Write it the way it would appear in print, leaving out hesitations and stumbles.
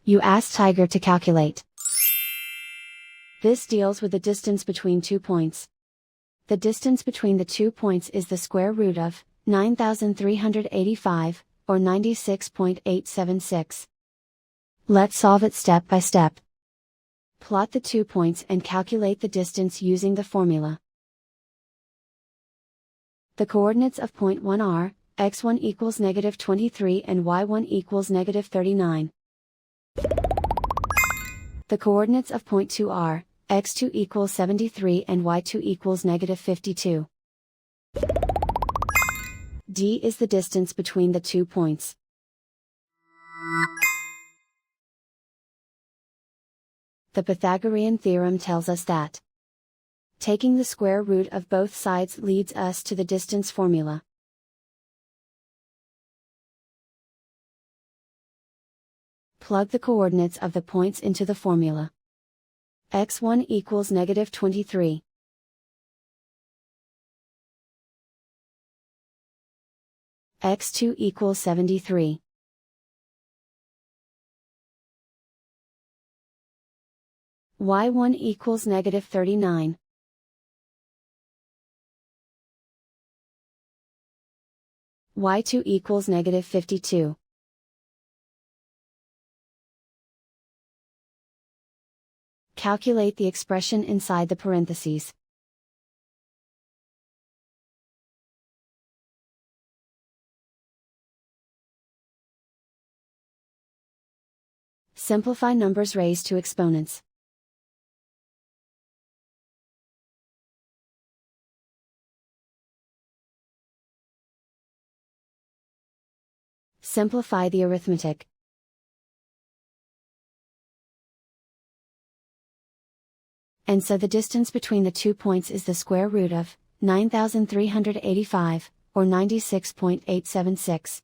You ask Tiger to calculate. This deals with the distance between 2 points. The distance between the 2 points is the square root of 9,385, or 96.876. Let's solve it step by step. Plot the 2 points and calculate the distance using the formula. The coordinates of point 1 are, x1 equals -23 and y1 equals -39. The coordinates of point 2 are, x2 equals 73 and y2 equals -52. D is the distance between the 2 points. The Pythagorean theorem tells us that taking the square root of both sides leads us to the distance formula. Plug the coordinates of the points into the formula. x1 equals -23. x2 equals 73. y1 equals -39. y2 equals -52. Calculate the expression inside the parentheses. Simplify numbers raised to exponents. Simplify the arithmetic. And so the distance between the 2 points is the square root of 9,385, or 96.876.